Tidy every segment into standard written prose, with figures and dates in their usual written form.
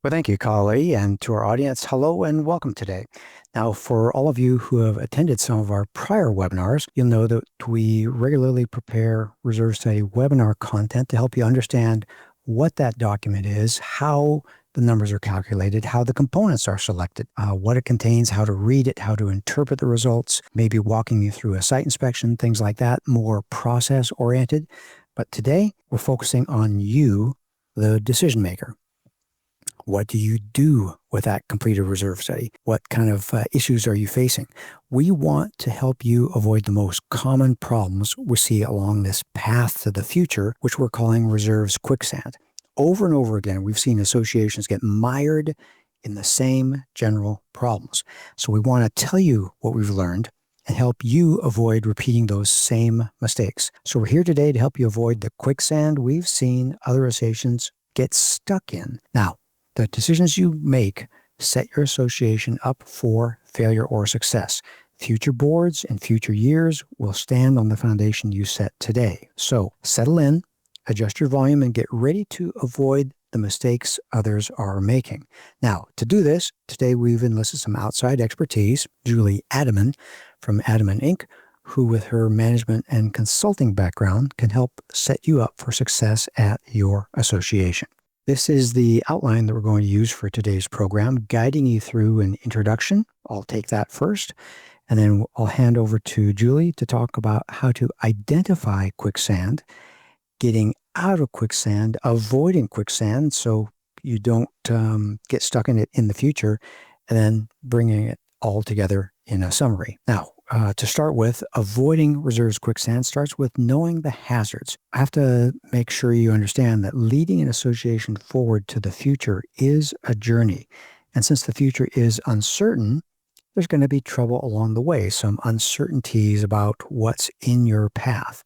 Well, thank you, Kali, and to our audience, hello and welcome today. Now, for all of you who have attended some of our prior webinars, you'll know that we regularly prepare reserve study webinar content to help you understand what that document is, how the numbers are calculated, how the components are selected, what it contains, how to read it, how to interpret the results, maybe walking you through a site inspection, things like that, more process-oriented. But today, we're focusing on you, the decision maker. What do you do with that completed reserve study? What kind of issues are you facing? We want to help you avoid the most common problems we see along this path to the future, which we're calling reserves quicksand. Over and over again, we've seen associations get mired in the same general problems. So we want to tell you what we've learned and help you avoid repeating those same mistakes. So we're here today to help you avoid the quicksand we've seen other associations get stuck in. Now, the decisions you make set your association up for failure or success. Future boards and future years will stand on the foundation you set today. So settle in, adjust your volume, and get ready to avoid the mistakes others are making. Now, to do this, today we've enlisted some outside expertise, Julie Adamen from Adamen Inc., who with her management and consulting background can help set you up for success at your association. This is the outline that we're going to use for today's program, guiding you through an introduction. I'll take that first, and then I'll hand over to Julie to talk about how to identify quicksand, getting out of quicksand, avoiding quicksand so you don't get stuck in it in the future, and then bringing it all together in a summary. Now, to start with, avoiding reserves quicksand starts with knowing the hazards. I have to make sure you understand that leading an association forward to the future is a journey. And since the future is uncertain, there's going to be trouble along the way, some uncertainties about what's in your path.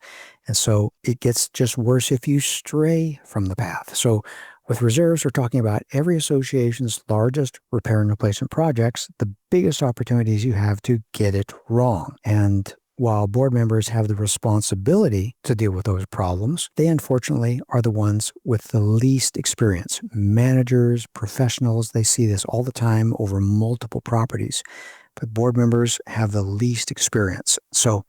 And so it gets just worse if you stray from the path. So with reserves, we're talking about every association's largest repair and replacement projects, the biggest opportunities you have to get it wrong. And while board members have the responsibility to deal with those problems, they unfortunately are the ones with the least experience. Managers, professionals, they see this all the time over multiple properties. But board members have the least experience. So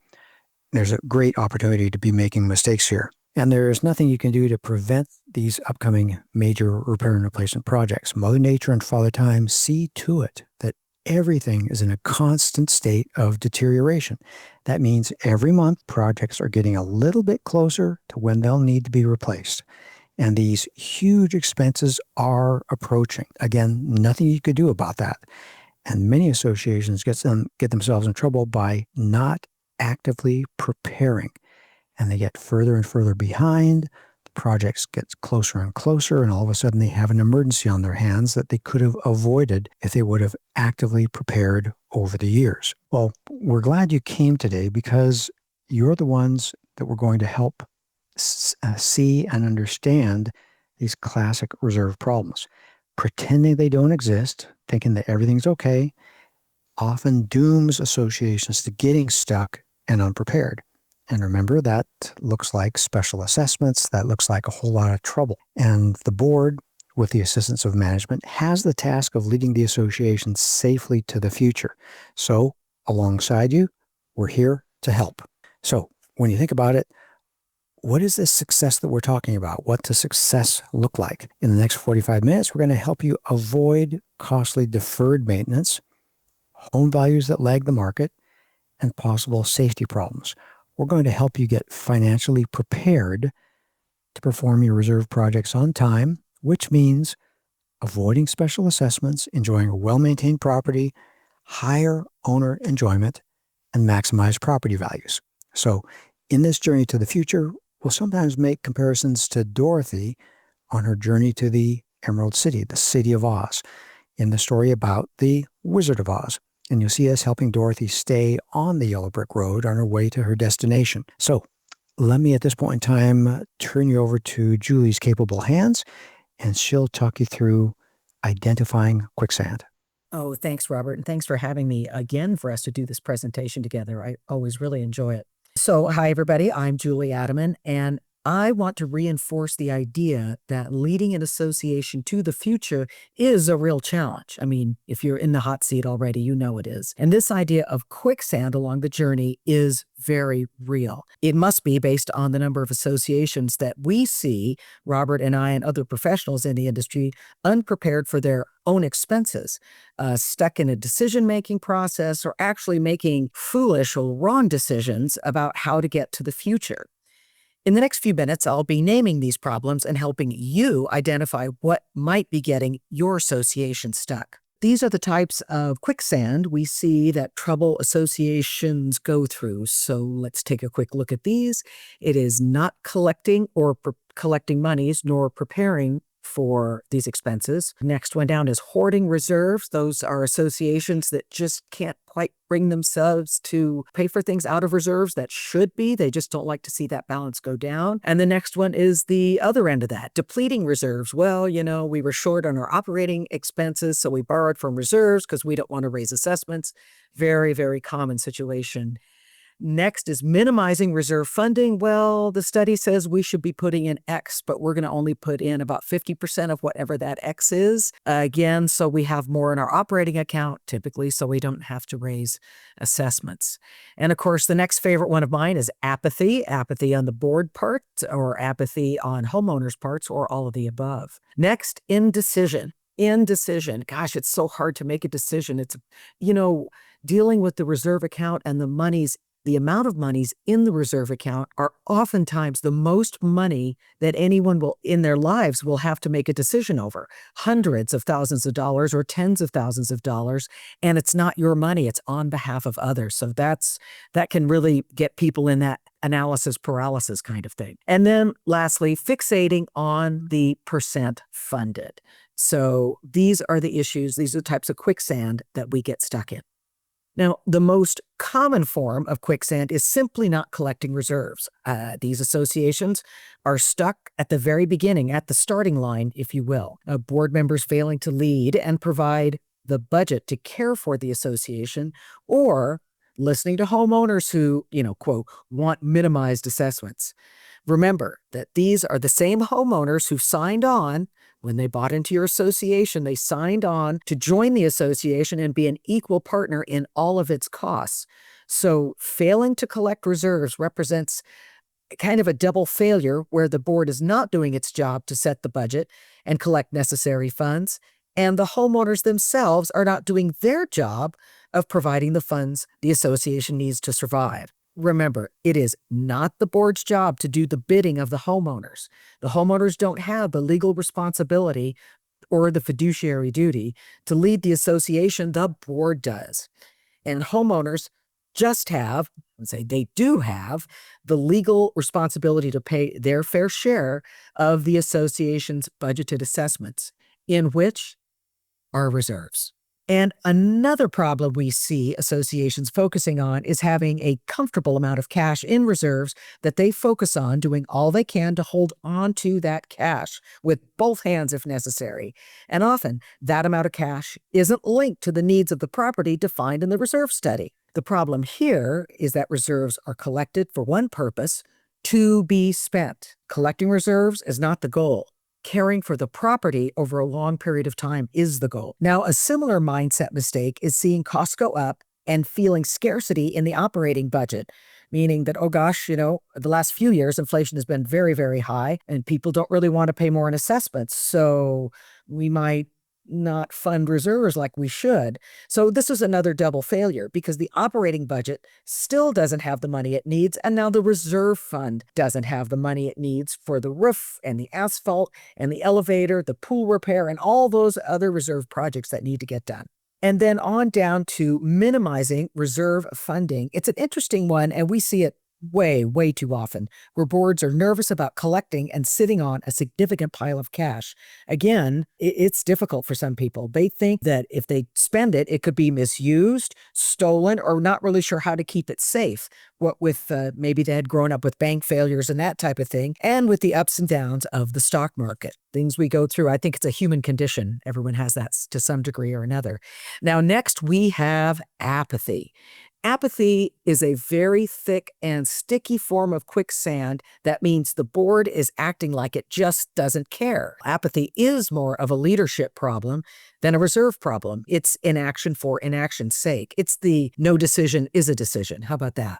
there's a great opportunity to be making mistakes here. And there is nothing you can do to prevent these upcoming major repair and replacement projects. Mother Nature and Father Time see to it that everything is in a constant state of deterioration. That means every month projects are getting a little bit closer to when they'll need to be replaced. And these huge expenses are approaching. Again, nothing you could do about that. And many associations get themselves in trouble by not actively preparing. And they get further and further behind. The projects get closer and closer, and all of a sudden they have an emergency on their hands that they could have avoided if they would have actively prepared over the years. Well, we're glad you came today because you're the ones that we're going to help see and understand these classic reserve problems. Pretending they don't exist, thinking that everything's okay, often dooms associations to getting stuck and unprepared. And remember, that looks like special assessments. That looks like a whole lot of trouble. And the board, with the assistance of management, has the task of leading the association safely to the future. So alongside you, we're here to help. So when you think about it, what is this success that we're talking about? What does success look like? In the next 45 minutes, we're going to help you avoid costly deferred maintenance, home values that lag the market, and possible safety problems. We're going to help you get financially prepared to perform your reserve projects on time, which means avoiding special assessments, enjoying a well-maintained property, higher owner enjoyment, and maximize property values. So in this journey to the future, we'll sometimes make comparisons to Dorothy on her journey to the Emerald City, the City of Oz, in the story about the Wizard of Oz. And you'll see us helping Dorothy stay on the yellow brick road on her way to her destination. So let me at this point in time turn you over to Julie's capable hands, and she'll talk you through identifying quicksand. Oh, thanks, Robert. And thanks for having me again for us to do this presentation together. I always really enjoy it. So hi, everybody. I'm Julie Adamen, and I want to reinforce the idea that leading an association to the future is a real challenge. I mean, if you're in the hot seat already, you know it is. And this idea of quicksand along the journey is very real. It must be based on the number of associations that we see, Robert and I and other professionals in the industry, unprepared for their own expenses, stuck in a decision-making process, or actually making foolish or wrong decisions about how to get to the future. In the next few minutes, I'll be naming these problems and helping you identify what might be getting your association stuck. These are the types of quicksand we see that trouble associations go through. So let's take a quick look at these. It is not collecting or collecting monies, nor preparing for these expenses. Next one down is hoarding reserves. Those are associations that just can't quite bring themselves to pay for things out of reserves that should be. They just don't like to see that balance go down. And the next one is the other end of that, depleting reserves. Well, we were short on our operating expenses, so we borrowed from reserves because we don't want to raise assessments. Very, very common situation. Next is minimizing reserve funding. Well, the study says we should be putting in X, but we're going to only put in about 50% of whatever that X is. Again, so we have more in our operating account, typically, so we don't have to raise assessments. And of course, the next favorite one of mine is apathy. Apathy on the board part, or apathy on homeowners' parts, or all of the above. Next, indecision. Indecision. Gosh, it's so hard to make a decision. It's, dealing with the reserve account and the amount of monies in the reserve account are oftentimes the most money that anyone will in their lives will have to make a decision over. Hundreds of thousands of dollars or tens of thousands of dollars. And it's not your money, it's on behalf of others. So that can really get people in that analysis paralysis kind of thing. And then lastly, fixating on the percent funded. So these are the issues, these are the types of quicksand that we get stuck in. Now, the most common form of quicksand is simply not collecting reserves. These associations are stuck at the very beginning, at the starting line, if you will. Board members failing to lead and provide the budget to care for the association, or listening to homeowners who, quote, want minimized assessments. Remember that these are the same homeowners who signed on when they bought into your association. They signed on to join the association and be an equal partner in all of its costs. So failing to collect reserves represents kind of a double failure where the board is not doing its job to set the budget and collect necessary funds, and the homeowners themselves are not doing their job of providing the funds the association needs to survive. Remember, it is not the board's job to do the bidding of the homeowners. The homeowners don't have the legal responsibility or the fiduciary duty to lead the association. The board does. And homeowners they do have the legal responsibility to pay their fair share of the association's budgeted assessments, in which are reserves. And another problem we see associations focusing on is having a comfortable amount of cash in reserves that they focus on doing all they can to hold on to that cash with both hands if necessary. And often that amount of cash isn't linked to the needs of the property defined in the reserve study. The problem here is that reserves are collected for one purpose, to be spent. Collecting reserves is not the goal. Caring for the property over a long period of time is the goal. Now, a similar mindset mistake is seeing costs go up and feeling scarcity in the operating budget, meaning that, oh gosh, the last few years, inflation has been very, very high and people don't really want to pay more in assessments. So we might not fund reserves like we should. So this is another double failure because the operating budget still doesn't have the money it needs, and now the reserve fund doesn't have the money it needs for the roof and the asphalt and the elevator, the pool repair, and all those other reserve projects that need to get done. And then on down to minimizing reserve funding. It's an interesting one, and we see it way, way too often, where boards are nervous about collecting and sitting on a significant pile of cash. Again, it's difficult for some people. They think that if they spend it, it could be misused, stolen, or not really sure how to keep it safe. What with maybe they had grown up with bank failures and that type of thing, and with the ups and downs of the stock market. Things we go through, I think it's a human condition. Everyone has that to some degree or another. Now, next we have apathy. Apathy is a very thick and sticky form of quicksand. That means the board is acting like it just doesn't care. Apathy is more of a leadership problem than a reserve problem. It's inaction for inaction's sake. It's the no decision is a decision. How about that?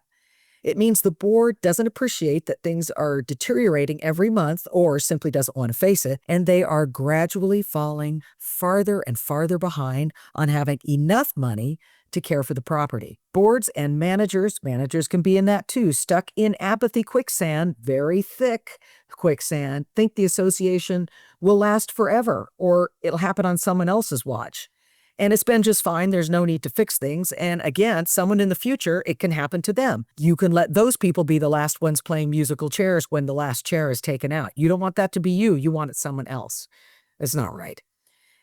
It means the board doesn't appreciate that things are deteriorating every month or simply doesn't want to face it, and they are gradually falling farther and farther behind on having enough money to care for the property. Boards and managers can be in that too, stuck in apathy quicksand, very thick quicksand, think the association will last forever or it'll happen on someone else's watch. And it's been just fine. There's no need to fix things. And again, someone in the future, it can happen to them. You can let those people be the last ones playing musical chairs when the last chair is taken out. You don't want that to be you. You want it someone else. It's not right.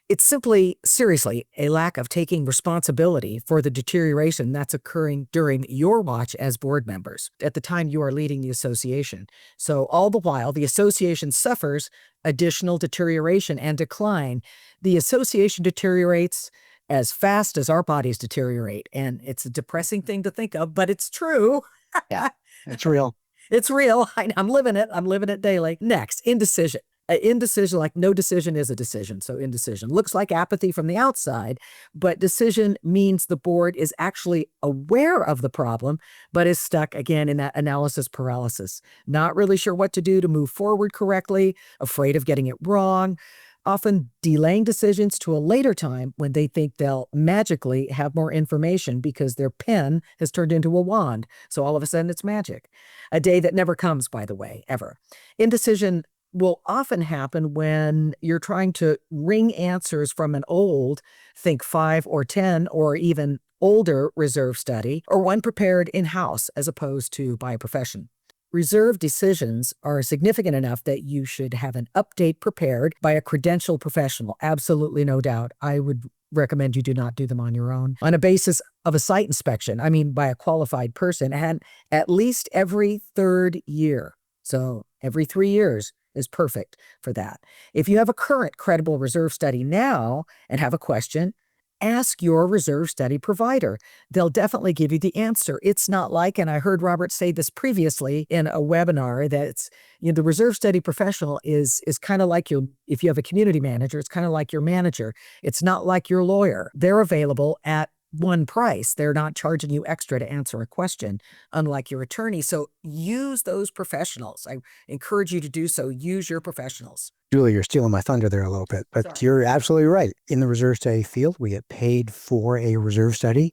It's simply, seriously, a lack of taking responsibility for the deterioration that's occurring during your watch as board members at the time you are leading the association. So all the while, the association suffers additional deterioration and decline. The association deteriorates as fast as our bodies deteriorate. And it's a depressing thing to think of, but it's true. Yeah, it's real. It's real. I'm living it. I'm living it daily. Next, indecision. Indecision, like no decision is a decision. So indecision looks like apathy from the outside, but decision means the board is actually aware of the problem, but is stuck again in that analysis paralysis. Not really sure what to do to move forward correctly, afraid of getting it wrong, often delaying decisions to a later time when they think they'll magically have more information because their pen has turned into a wand. So all of a sudden it's magic. A day that never comes, by the way, ever. Indecision will often happen when you're trying to wring answers from an old, think 5 or 10 or even older reserve study, or one prepared in-house as opposed to by a profession. Reserve decisions are significant enough that you should have an update prepared by a credentialed professional. Absolutely no doubt. I would recommend you do not do them on your own. On a basis of a site inspection, I mean by a qualified person, and at least every 3rd year. So every 3 years is perfect for that. If you have a current credible reserve study now and have a question, ask your reserve study provider. They'll definitely give you the answer. It's not like, and I heard Robert say this previously in a webinar, that it's, the reserve study professional is kind of like if you have a community manager, it's kind of like your manager. It's not like your lawyer. They're available at one price. They're not charging you extra to answer a question, unlike your attorney. So use those professionals. I encourage you to do so. Use your professionals. Julie, you're stealing my thunder there a little bit, but Sorry. You're absolutely right. In the reserve study field, we get paid for a reserve study,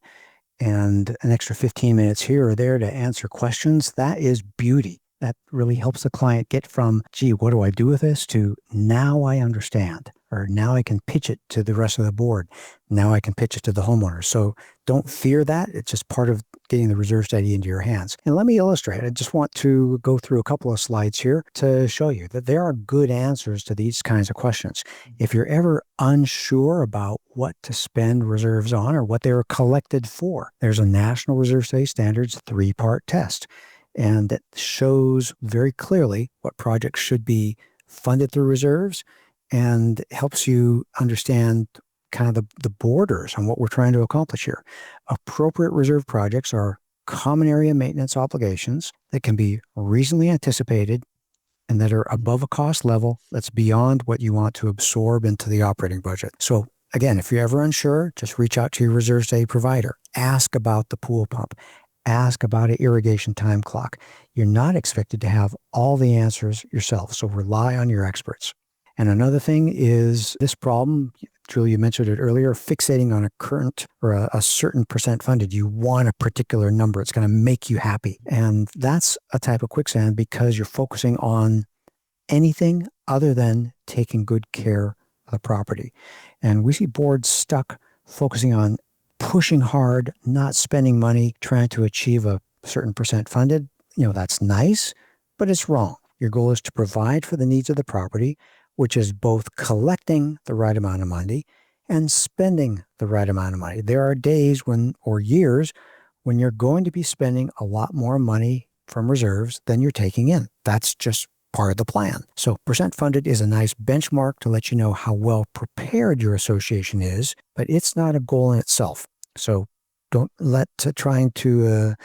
and an extra 15 minutes here or there to answer questions. That is beauty. That really helps the client get from, gee, what do I do with this, to now I understand, or now I can pitch it to the rest of the board. Now I can pitch it to the homeowner. So don't fear that. It's just part of getting the reserve study into your hands. And let me illustrate. I just want to go through a couple of slides here to show you that there are good answers to these kinds of questions. If you're ever unsure about what to spend reserves on or what they were collected for, there's a National Reserve Study Standards 3-part test. And that shows very clearly what projects should be funded through reserves and helps you understand kind of the borders on what we're trying to accomplish here. Appropriate reserve projects are common area maintenance obligations that can be reasonably anticipated and that are above a cost level that's beyond what you want to absorb into the operating budget. So again, if you're ever unsure, just reach out to your reserve study provider. Ask about the pool pump. Ask about an irrigation time clock. You're not expected to have all the answers yourself, so rely on your experts. And another thing is this problem, Julie, you mentioned it earlier, fixating on a current or a certain percent funded. You want a particular number. It's going to make you happy. And that's a type of quicksand because you're focusing on anything other than taking good care of the property. And we see boards stuck focusing on pushing hard, not spending money, trying to achieve a certain percent funded. That's nice, but it's wrong. Your goal is to provide for the needs of the property, which is both collecting the right amount of money and spending the right amount of money. There are days or years when you're going to be spending a lot more money from reserves than you're taking in. That's just part of the plan. So percent funded is a nice benchmark to let you know how well prepared your association is, but it's not a goal in itself. So Don't let trying to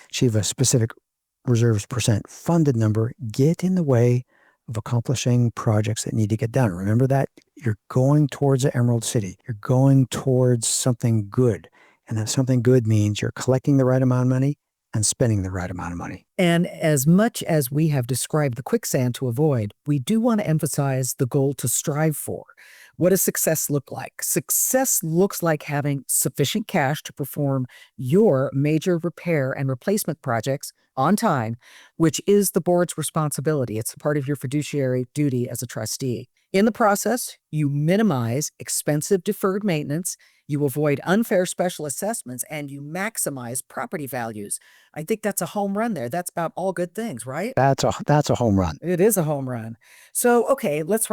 achieve a specific reserves percent funded number get in the way of accomplishing projects that need to get done. Remember that you're going towards the Emerald City. You're going towards something good. And that something good means you're collecting the right amount of money and spending the right amount of money. And as much as we have described the quicksand to avoid, we do want to emphasize the goal to strive for. What does success look like? Success looks like having sufficient cash to perform your major repair and replacement projects on time, which is the board's responsibility. It's part of your fiduciary duty as a trustee. In the process, you minimize expensive deferred maintenance, you avoid unfair special assessments, and you maximize property values. I think that's a home run there. That's about all good things, right? That's a home run. It is a home run. So, okay, let's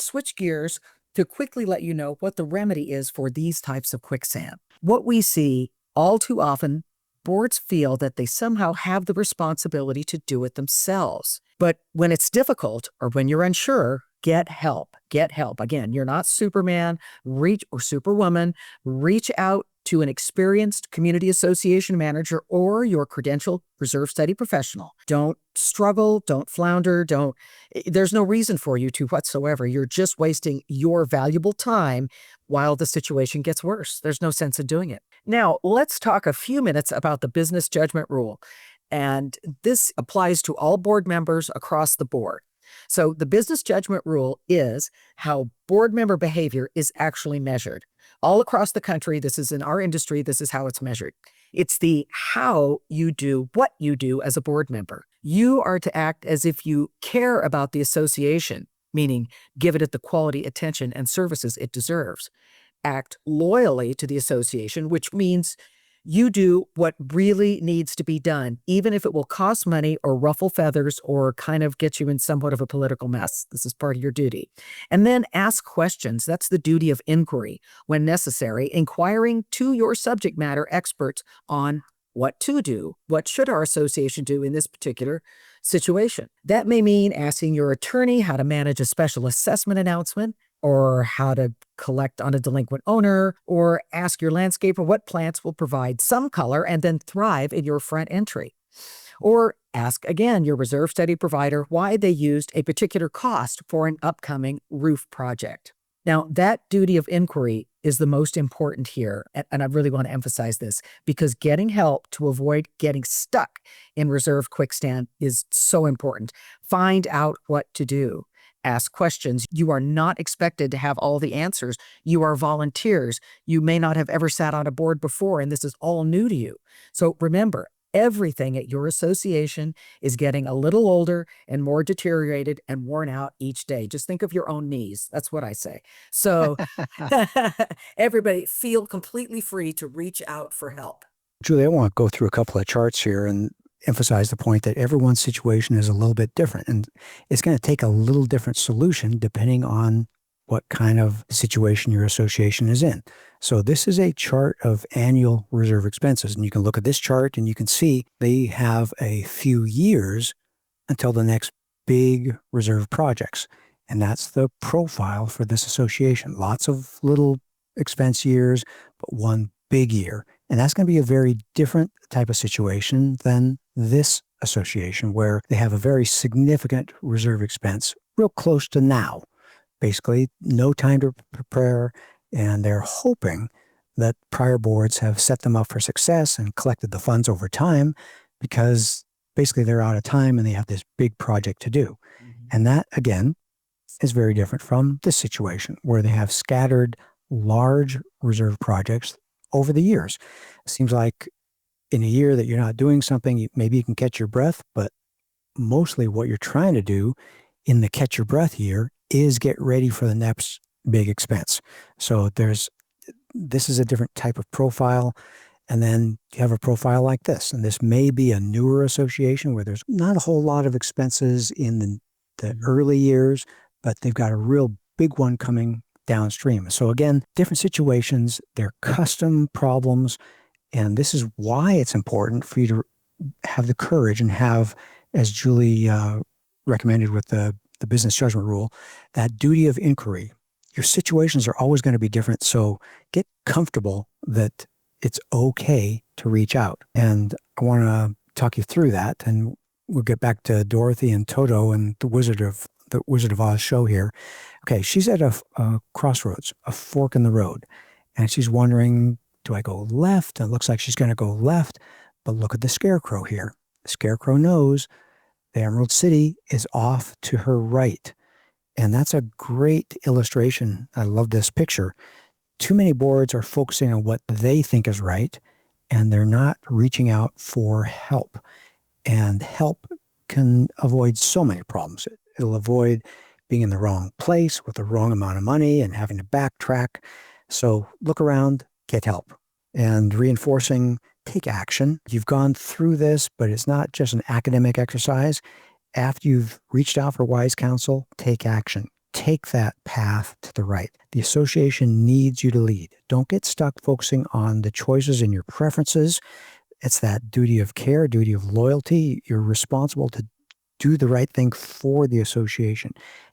switch gears to quickly let you know what the remedy is for these types of quicksand. What we see all too often, boards feel that they somehow have the responsibility to do it themselves. But when it's difficult or when you're unsure, get help. Get help. Again, you're not Superman, or Superwoman. Reach out to an experienced community association manager or your credentialed reserve study professional. Don't struggle, don't flounder, there's no reason for you to whatsoever. You're just wasting your valuable time while the situation gets worse. There's no sense in doing it. Now, let's talk a few minutes about the business judgment rule. And this applies to all board members across the board. So the business judgment rule is how board member behavior is actually measured. All across the country, this is in our industry, this is how it's measured. It's the how you do what you do as a board member. You are to act as if you care about the association, meaning give it the quality, attention, and services it deserves. Act loyally to the association, which means you do what really needs to be done, even if it will cost money or ruffle feathers or kind of get you in somewhat of a political mess. This is part of your duty. And then ask questions. That's the duty of inquiry when necessary, inquiring to your subject matter experts on what to do. What should our association do in this particular situation? That may mean asking your attorney how to manage a special assessment announcement, or how to collect on a delinquent owner, or ask your landscaper what plants will provide some color and then thrive in your front entry. Or ask again your reserve study provider why they used a particular cost for an upcoming roof project. Now, that duty of inquiry is the most important here, and I really want to emphasize this, because getting help to avoid getting stuck in reserve quicksand is so important. Find out what to do. Ask questions. You are not expected to have all the answers. You are volunteers. You may not have ever sat on a board before, and this is all new to you. So remember, everything at your association is getting a little older and more deteriorated and worn out each day. Just think of your own knees. That's what I say. So everybody feel completely free to reach out for help. Julie, I want to go through a couple of charts here and emphasize the point that everyone's situation is a little bit different, and it's going to take a little different solution depending on what kind of situation your association is in. So this is a chart of annual reserve expenses, and you can look at this chart and you can see they have a few years until the next big reserve projects, and that's the profile for this association. Lots of little expense years, but one big year. And that's going to be a very different type of situation than this association, where they have a very significant reserve expense real close to now. Basically, no time to prepare, and they're hoping that prior boards have set them up for success and collected the funds over time, because basically they're out of time and they have this big project to do. And that, again, is very different from this situation, where they have scattered large reserve projects over the years. It seems like in a year that you're not doing something, maybe you can catch your breath, but mostly what you're trying to do in the catch your breath year is get ready for the next big expense. So this is a different type of profile. And then you have a profile like this, and this may be a newer association where there's not a whole lot of expenses in the early years, but they've got a real big one coming downstream. So again, different situations, they're custom problems, and this is why it's important for you to have the courage and have, as Julie recommended with the business judgment rule, that duty of inquiry. Your situations are always going to be different, so get comfortable that it's okay to reach out. And I want to talk you through that. And we'll get back to Dorothy and Toto and the Wizard of Oz show here. Okay, she's at a crossroads, a fork in the road, and she's wondering, do I go left? And it looks like she's going to go left, but look at the scarecrow here. The scarecrow knows the Emerald City is off to her right. And that's a great illustration. I love this picture. Too many boards are focusing on what they think is right, and they're not reaching out for help. And help can avoid so many problems. It'll avoid being in the wrong place with the wrong amount of money and having to backtrack. So look around, get help. And reinforcing, take action. You've gone through this, but it's not just an academic exercise. After you've reached out for wise counsel, take action. Take that path to the right. The association needs you to lead. Don't get stuck focusing on the choices and your preferences. It's that duty of care, duty of loyalty. You're responsible to do the right thing for the association.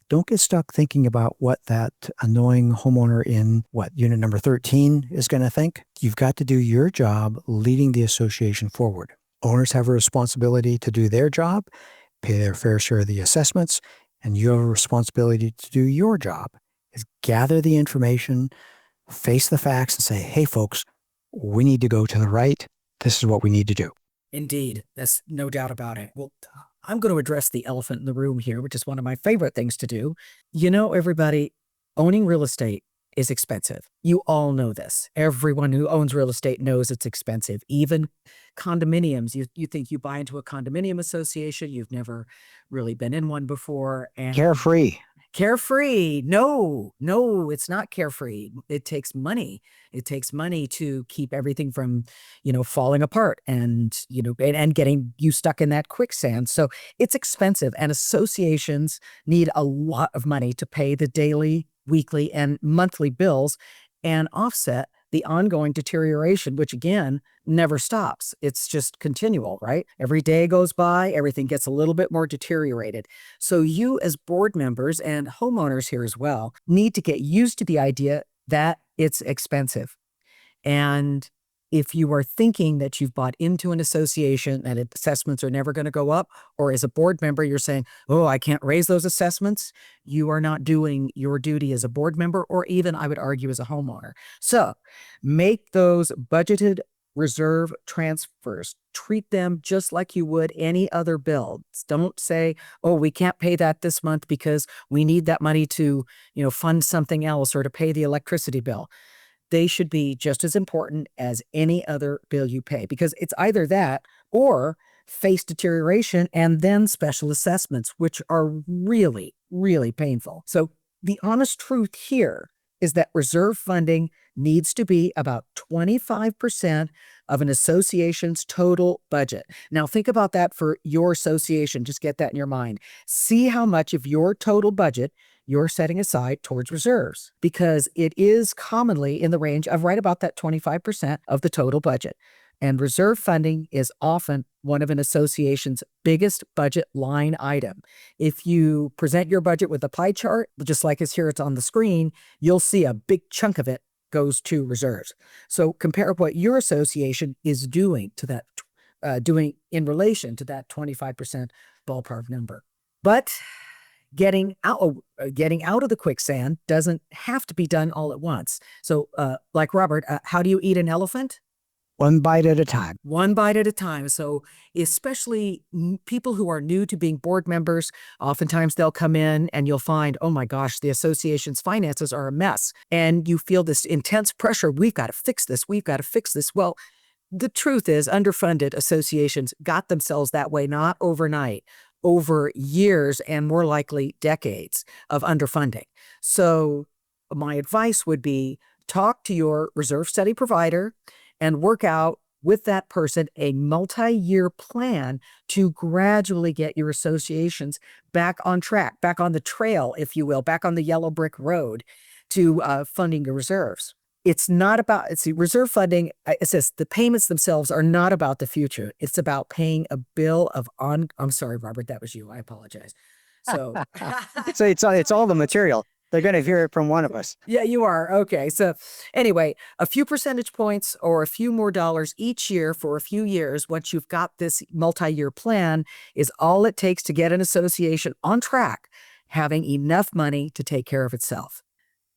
Don't get stuck thinking about what that annoying homeowner in unit number 13 is going to think. You've got to do your job leading the association forward. Owners have a responsibility to do their job, pay their fair share of the assessments, and you have a responsibility to do your job, is gather the information, face the facts, and say, hey, folks, we need to go to the right. This is what we need to do. Indeed. That's no doubt about it. Well, I'm going to address the elephant in the room here, which is one of my favorite things to do. You know, everybody, owning real estate is expensive. You all know this. Everyone who owns real estate knows it's expensive. Even condominiums. You think you buy into a condominium association. You've never really been in one before. And Carefree. Carefree. No, it's not carefree. It takes money. It takes money to keep everything from, falling apart and getting you stuck in that quicksand. So it's expensive, and associations need a lot of money to pay the daily, weekly, and monthly bills and offset the ongoing deterioration, which again, never stops. It's just continual, right? Every day goes by, everything gets a little bit more deteriorated. So you as board members and homeowners here as well need to get used to the idea that it's expensive. And if you are thinking that you've bought into an association and assessments are never going to go up, or as a board member, you're saying, oh, I can't raise those assessments, you are not doing your duty as a board member, or even, I would argue, as a homeowner. So make those budgeted reserve transfers. Treat them just like you would any other bill. Don't say, oh, we can't pay that this month because we need that money to, fund something else or to pay the electricity bill. They should be just as important as any other bill you pay, because it's either that or face deterioration and then special assessments, which are really, really painful. So the honest truth here is that reserve funding needs to be about 25% of an association's total budget. Now think about that for your association. Just get that in your mind. See how much of your total budget you're setting aside towards reserves, because it is commonly in the range of right about that 25% of the total budget. And reserve funding is often one of an association's biggest budget line item. If you present your budget with a pie chart, just like it's here, it's on the screen, you'll see a big chunk of it goes to reserves. So compare what your association is doing to that, doing in relation to that 25% ballpark number. But getting out of the quicksand doesn't have to be done all at once. So like Robert, how do you eat an elephant? One bite at a time. One bite at a time. So especially people who are new to being board members, oftentimes they'll come in and you'll find, oh my gosh, the association's finances are a mess. And you feel this intense pressure. We've got to fix this. We've got to fix this. Well, the truth is underfunded associations got themselves that way, not overnight, over years and more likely decades of underfunding. So my advice would be talk to your reserve study provider and work out with that person a multi-year plan to gradually get your associations back on track, back on the trail, if you will, back on the yellow brick road to funding your reserves. It's not about, reserve funding, it says the payments themselves are not about the future. It's about paying a bill of I'm sorry, Robert, that was you. I apologize. So So it's all the material. They're going to hear it from one of us. Yeah, you are. Okay. So anyway, a few percentage points or a few more dollars each year for a few years, once you've got this multi-year plan, is all it takes to get an association on track, having enough money to take care of itself.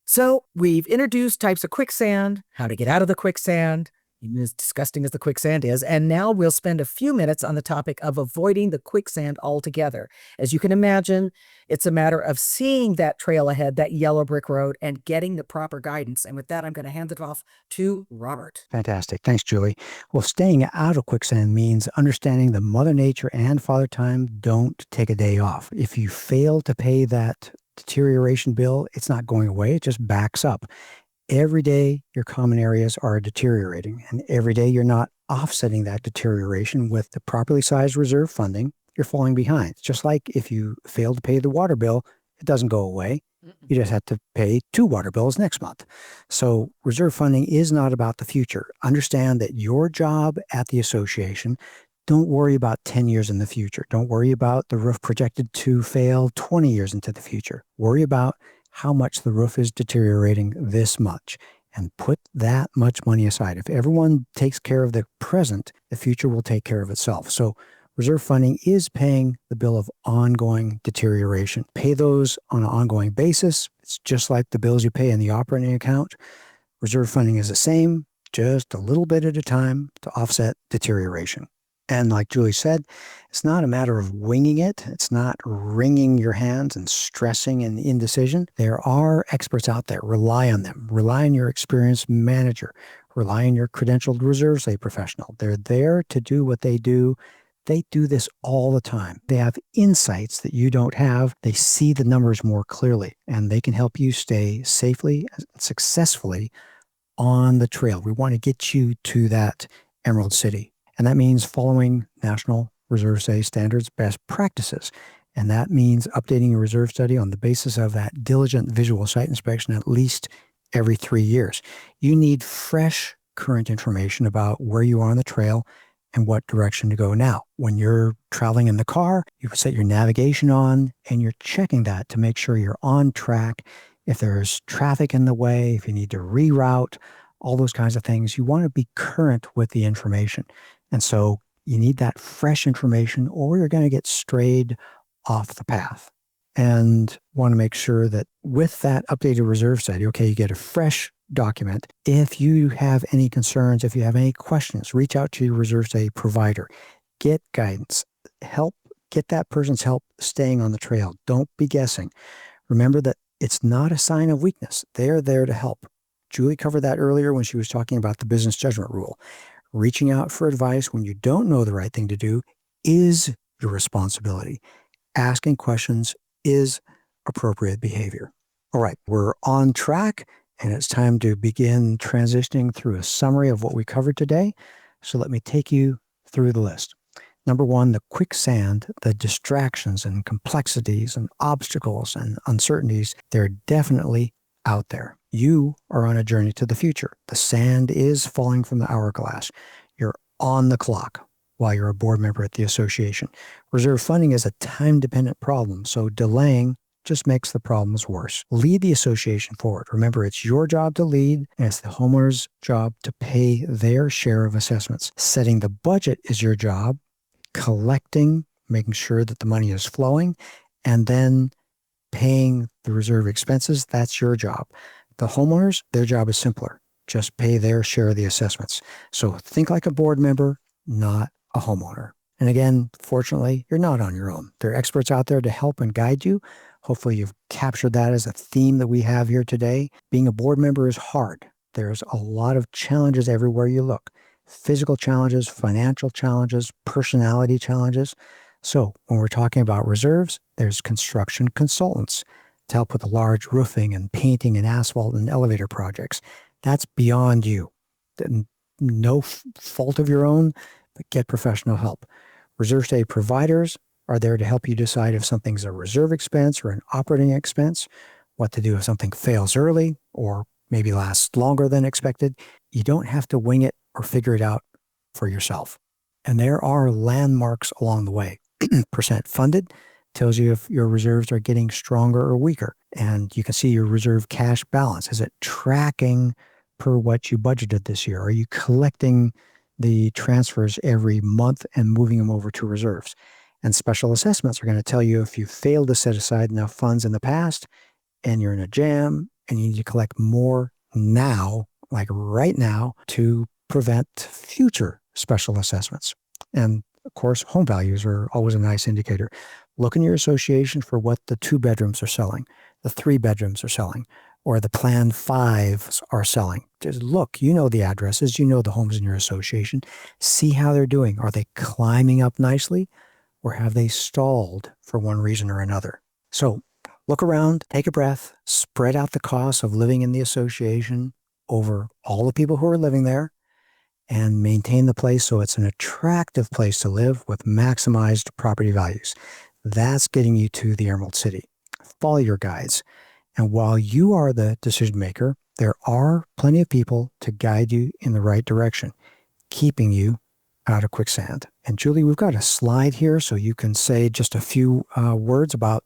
So we've introduced types of quicksand, how to get out of the quicksand, even as disgusting as the quicksand is. And now we'll spend a few minutes on the topic of avoiding the quicksand altogether. As you can imagine, it's a matter of seeing that trail ahead, that yellow brick road, and getting the proper guidance. And with that, I'm going to hand it off to Robert. Fantastic. Thanks, Julie. Well, staying out of quicksand means understanding that Mother Nature and Father Time don't take a day off. If you fail to pay that deterioration bill, it's not going away. It just backs up. Every day, your common areas are deteriorating, and every day you're not offsetting that deterioration with the properly sized reserve funding, you're falling behind. It's just like if you fail to pay the water bill, it doesn't go away. You just have to pay 2 water bills next month. So reserve funding is not about the future. Understand that your job at the association, don't worry about 10 years in the future. Don't worry about the roof projected to fail 20 years into the future. Worry about how much the roof is deteriorating this much, and put that much money aside. If everyone takes care of the present, the future will take care of itself. So reserve funding is paying the bill of ongoing deterioration. Pay those on an ongoing basis. It's just like the bills you pay in the operating account. Reserve funding is the same, just a little bit at a time to offset deterioration. And like Julie said, it's not a matter of winging it. It's not wringing your hands and stressing and indecision. There are experts out there. Rely on them. Rely on your experienced manager. Rely on your credentialed reserve state professional. They're there to do what they do. They do this all the time. They have insights that you don't have. They see the numbers more clearly, and they can help you stay safely and successfully on the trail. We want to get you to that Emerald City. And that means following National Reserve Study Standards best practices. And that means updating your reserve study on the basis of that diligent visual site inspection at least every 3 years. You need fresh, current information about where you are on the trail and what direction to go now. When you're traveling in the car, you set your navigation on and you're checking that to make sure you're on track. If there's traffic in the way, if you need to reroute, all those kinds of things, you want to be current with the information. And so you need that fresh information or you're going to get strayed off the path. And want to make sure that with that updated reserve study, okay, you get a fresh document. If you have any concerns, if you have any questions, reach out to your reserve study provider. Get guidance. Get that person's help staying on the trail. Don't be guessing. Remember that it's not a sign of weakness. They're there to help. Julie covered that earlier when she was talking about the business judgment rule. Reaching out for advice when you don't know the right thing to do is your responsibility. Asking questions is appropriate behavior. All right, we're on track, and it's time to begin transitioning through a summary of what we covered today. So let me take you through the list. Number 1, the quicksand, the distractions and complexities and obstacles and uncertainties, they're definitely out there. You are on a journey to the future. The sand is falling from the hourglass. You're on the clock while you're a board member at the association. Reserve funding is a time-dependent problem, so delaying just makes the problems worse. Lead the association forward. Remember, it's your job to lead, and it's the homeowner's job to pay their share of assessments. Setting the budget is your job. Collecting, making sure that the money is flowing, and then paying the reserve expenses, that's your job. The homeowners, their job is simpler. Just pay their share of the assessments. So think like a board member, not a homeowner. And again, fortunately, you're not on your own. There are experts out there to help and guide you. Hopefully you've captured that as a theme that we have here today. Being a board member is hard. There's a lot of challenges everywhere you look. Physical challenges, financial challenges, personality challenges. So when we're talking about reserves, there's construction consultants to help with the large roofing and painting and asphalt and elevator projects. That's beyond you. No fault of your own, but get professional help. Reserve study providers are there to help you decide if something's a reserve expense or an operating expense, what to do if something fails early or maybe lasts longer than expected. You don't have to wing it or figure it out for yourself. And there are landmarks along the way. Percent funded tells you if your reserves are getting stronger or weaker. And you can see your reserve cash balance. Is it tracking per what you budgeted this year? Are you collecting the transfers every month and moving them over to reserves? And special assessments are going to tell you if you failed to set aside enough funds in the past and you're in a jam and you need to collect more now, like right now, to prevent future special assessments. And of course, home values are always a nice indicator. Look in your association for what the 2 bedrooms are selling, the 3 bedrooms are selling, or the planned 5s are selling. Just look, you know the addresses, you know the homes in your association. See how they're doing. Are they climbing up nicely, or have they stalled for one reason or another? So look around, take a breath, spread out the costs of living in the association over all the people who are living there, and maintain the place so it's an attractive place to live with maximized property values. That's getting you to the Emerald City. Follow your guides. And while you are the decision maker, there are plenty of people to guide you in the right direction, keeping you out of quicksand. And Julie, we've got a slide here so you can say just a few words about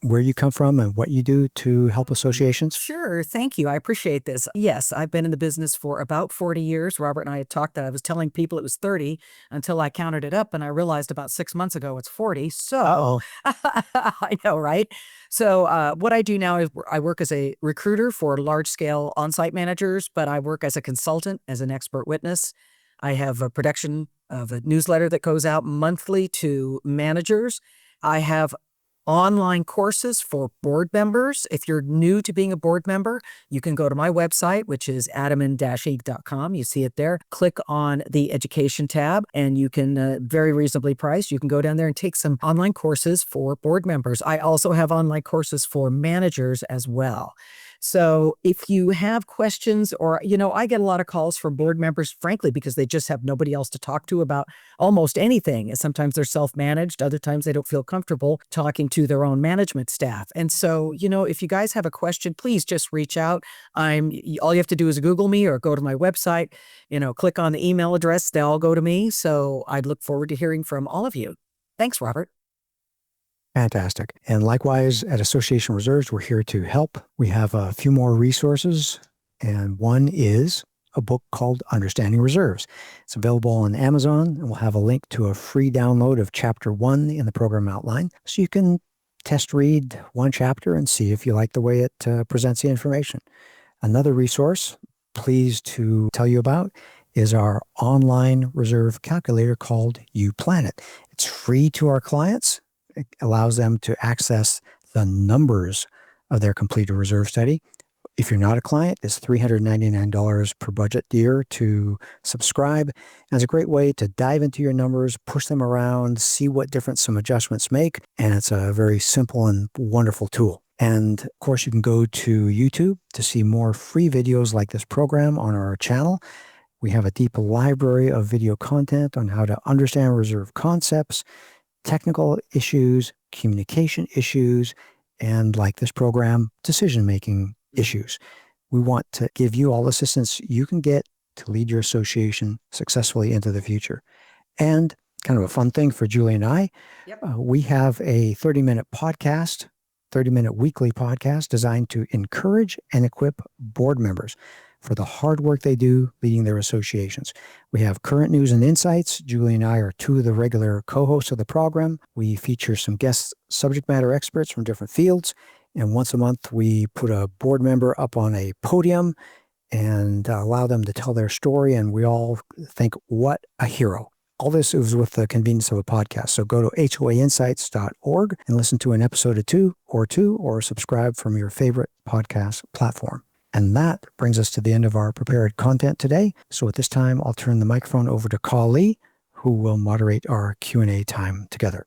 where you come from and what you do to help associations. Sure. Thank you. I appreciate this. Yes, I've been in the business for about 40 years. Robert and I had talked that I was telling people it was 30 until I counted it up and I realized about 6 months ago it's 40. So I know, right? So what I do now is I work as a recruiter for large scale on-site managers, but I work as a consultant, as an expert witness. I have a production of a newsletter that goes out monthly to managers. I have online courses for board members. If you're new to being a board member, you can go to my website, which is adamen-inc.com. You see it there. Click on the education tab and you can, very reasonably priced, you can go down there and take some online courses for board members. I also have online courses for managers as well. So if you have questions or, I get a lot of calls from board members, frankly, because they just have nobody else to talk to about almost anything. Sometimes they're self-managed. Other times they don't feel comfortable talking to their own management staff. And so, if you guys have a question, please just reach out. All you have to do is Google me or go to my website, click on the email address. They all go to me. So I'd look forward to hearing from all of you. Thanks, Robert. Fantastic. And likewise, at Association Reserves, we're here to help. We have a few more resources, and one is a book called Understanding Reserves. It's available on Amazon, and we'll have a link to a free download of Chapter 1 in the program outline, so you can test read one chapter and see if you like the way it presents the information. Another resource, pleased to tell you about, is our online reserve calculator called UPlanet. It's free to our clients. It allows them to access the numbers of their completed reserve study. If you're not a client, it's $399 per budget year to subscribe. And it's a great way to dive into your numbers, push them around, see what difference some adjustments make. And it's a very simple and wonderful tool. And of course, you can go to YouTube to see more free videos like this program on our channel. We have a deep library of video content on how to understand reserve concepts, technical issues, communication issues, and like this program, decision-making issues. We want to give you all the assistance you can get to lead your association successfully into the future. And kind of a fun thing for Julie and I, we have a 30-minute podcast, 30-minute weekly podcast designed to encourage and equip board members for the hard work they do leading their associations. We have current news and insights. Julie and I are 2 of the regular co-hosts of the program. We feature some guest subject matter experts from different fields. And once a month, we put a board member up on a podium and allow them to tell their story. And we all think, what a hero. All this is with the convenience of a podcast. So go to hoainsights.org and listen to an episode or two, or subscribe from your favorite podcast platform. And that brings us to the end of our prepared content today. So at this time, I'll turn the microphone over to Kali, who will moderate our Q&A time together.